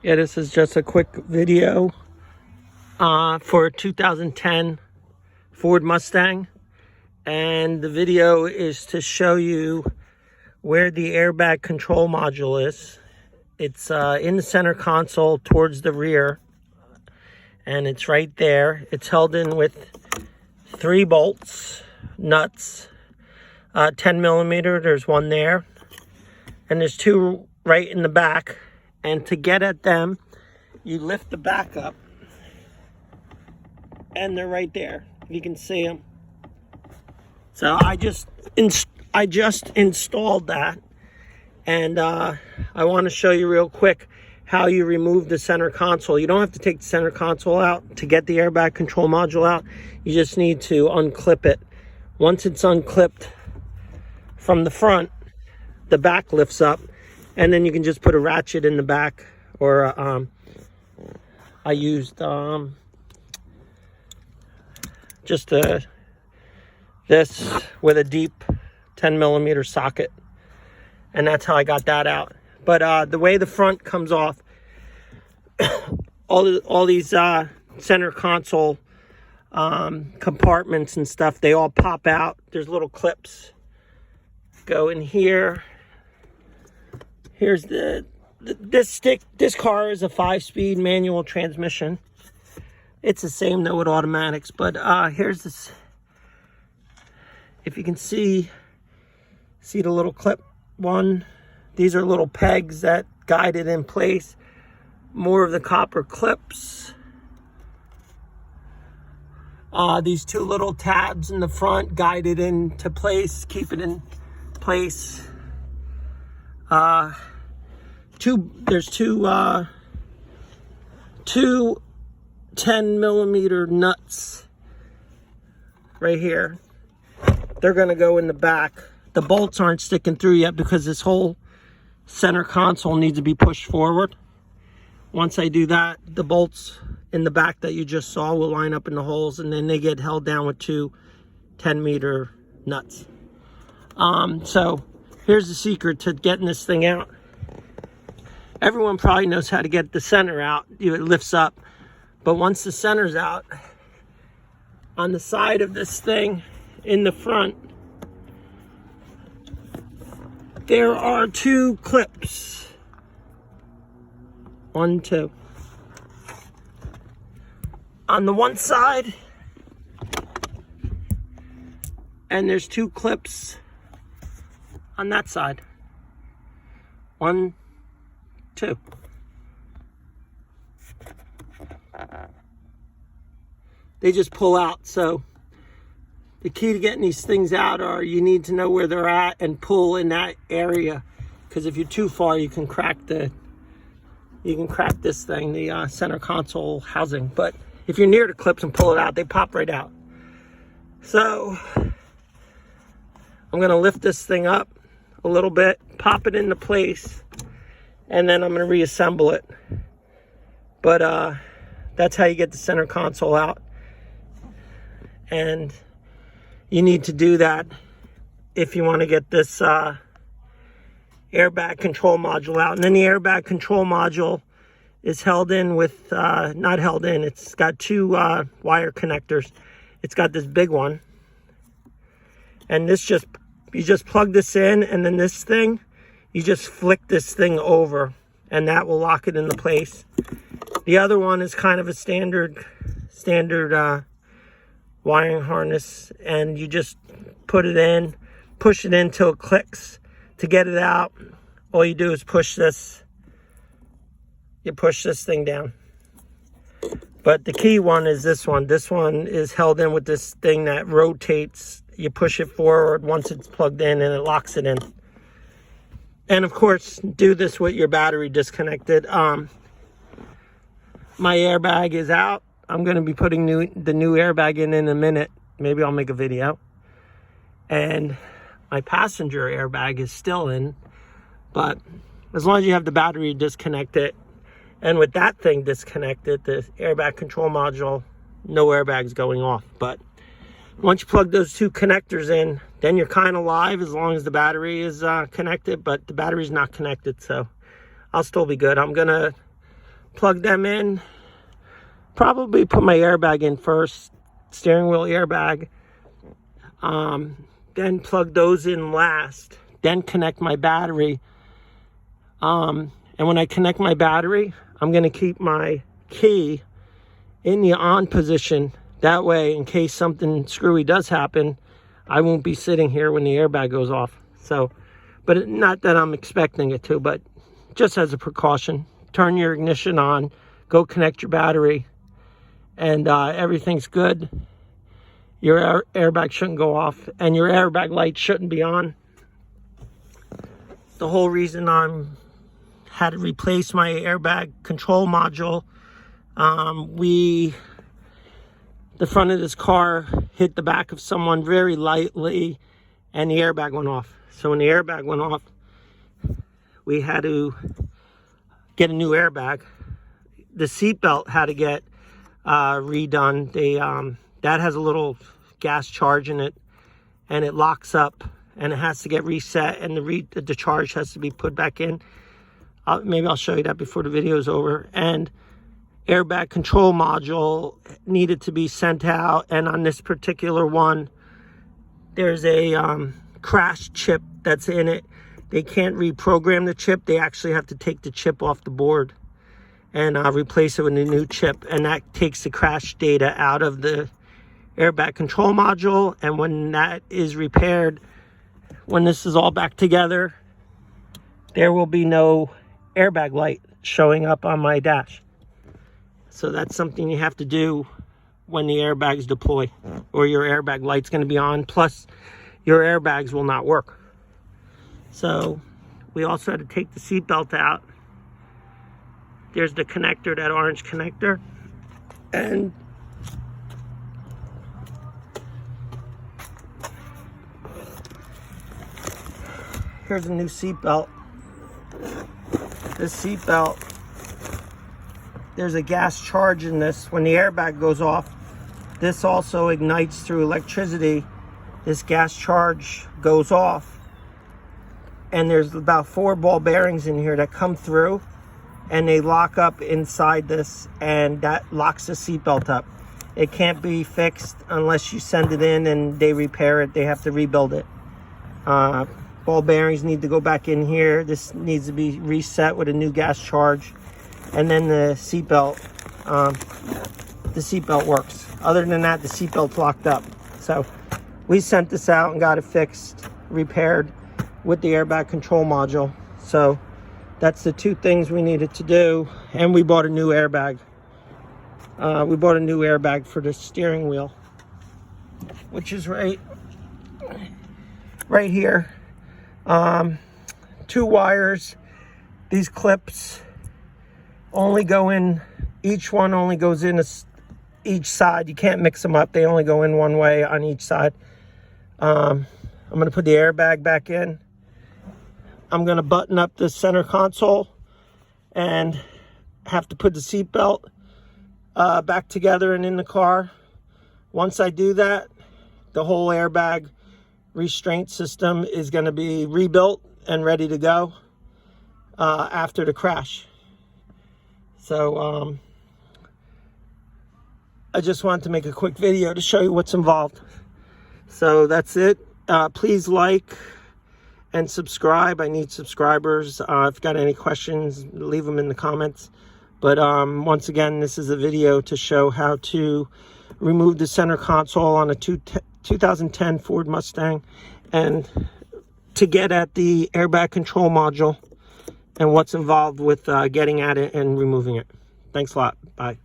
Yeah, this is just a quick video for 2010 Ford Mustang. And the video is to show you where the airbag control module is. It's in the center console towards the rear. And it's right there. It's held in with 3 bolts, nuts, 10 millimeter. There's one there. And there's 2 right in the back. And to get at them, you lift the back up. And they're right there. You can see them. So I just installed that. And I want to show you real quick how you remove the center console. You don't have to take the center console out to get the airbag control module out. You just need to unclip it. Once it's unclipped from the front, the back lifts up, and then you can just put a ratchet in the back, or I used just this with a deep 10 millimeter socket, and that's how I got that out. But the way the front comes off, all these center console compartments and stuff, they all pop out. There's little clips go in here. Here's this car is a 5-speed manual transmission. It's the same though with automatics, but here's this. If you can see the little clip one. These are little pegs that guide it in place. More of the copper clips. These 2 little tabs in the front guide it into place, keep it in place. There's two 10 millimeter nuts right here. They're gonna go in the back. The bolts aren't sticking through yet because this whole center console needs to be pushed forward. Once I do that, the bolts in the back that you just saw will line up in the holes, and then they get held down with 2 10-meter nuts. So here's the secret to getting this thing out. Everyone probably knows how to get the center out. It lifts up. But once the center's out, on the side of this thing in the front, there are 2 clips. 1, 2. On the one side, and there's 2 clips on that side. 1, 2. They just pull out. So the key to getting these things out are you need to know where they're at and pull in that area, because if you're too far, you can crack this thing, the center console housing. But if you're near the clips and pull it out, they pop right out. So I'm gonna lift this thing up a little bit, pop it into place, and then I'm gonna reassemble it. But that's how you get the center console out. And you need to do that if you want to get this airbag control module out. And then the airbag control module is held in with, not held in, it's got 2 wire connectors. It's got this big one. And this you just plug this in, and then this thing, you just flick this thing over, and that will lock it into place. The other one is kind of a standard wiring harness, and you just put it in, push it in till it clicks. To get it out, all you do is push this. You push this thing down. But the key one is this one. This one is held in with this thing that rotates. You push it forward once it's plugged in, and it locks it in. And of course, do this with your battery disconnected. My airbag is out. I'm going to be putting the new airbag in a minute. Maybe I'll make a video. And my passenger airbag is still in. But as long as you have the battery disconnected, and with that thing disconnected, the airbag control module, no airbags going off. But once you plug those 2 connectors in, then you're kind of live as long as the battery is connected. But the battery's not connected, so I'll still be good. I'm going to plug them in. Probably put my airbag in first, steering wheel airbag. Then plug those in last. Then connect my battery. And when I connect my battery, I'm going to keep my key in the on position. That way, in case something screwy does happen, I won't be sitting here when the airbag goes off. So, but not that I'm expecting it to, but just as a precaution, turn your ignition on, go connect your battery, and everything's good. Your airbag shouldn't go off, and your airbag light shouldn't be on. The whole reason I had to replace my airbag control module, the front of this car hit the back of someone very lightly, and the airbag went off. So when the airbag went off, we had to get a new airbag. The seatbelt had to get redone. That has a little gas charge in it, and it locks up, and it has to get reset, and the charge has to be put back in. Maybe I'll show you that before the video is over. And airbag control module needed to be sent out, and on this particular one, there's a crash chip that's in it. They can't reprogram the chip. They actually have to take the chip off the board and replace it with a new chip, and that takes the crash data out of the airbag control module. And when that is repaired, when this is all back together, there will be no airbag light showing up on my dash. So that's something you have to do when the airbags deploy, or your airbag light's going to be on, plus your airbags will not work. So we also had to take the seatbelt out. There's the connector, that orange connector, and here's a new seatbelt. This seatbelt, there's a gas charge in this. When the airbag goes off, this also ignites through electricity. This gas charge goes off, and there's about 4 ball bearings in here that come through, and they lock up inside this, and that locks the seatbelt up. It can't be fixed unless you send it in and they repair it. They have to rebuild it. Ball bearings need to go back in here. This needs to be reset with a new gas charge, and then the seatbelt works. Other than that, the seatbelt's locked up. So we sent this out and got it fixed, repaired with the airbag control module. So that's the 2 things we needed to do. And we bought a new airbag. We bought a new airbag for the steering wheel, which is right here. 2 wires. These clips only go in, each one only goes in each side. You can't mix them up. They only go in one way on each side. I'm going to put the airbag back in. I'm going to button up the center console and have to put the seatbelt back together and in the car. Once I do that, the whole airbag restraint system is going to be rebuilt and ready to go after the crash. So I just wanted to make a quick video to show you what's involved. So that's it. Please like and subscribe. I need subscribers. If you've got any questions, leave them in the comments. But once again, this is a video to show how to remove the center console on a 2010 Ford Mustang, and to get at the airbag control module and what's involved with getting at it and removing it. Thanks a lot. Bye.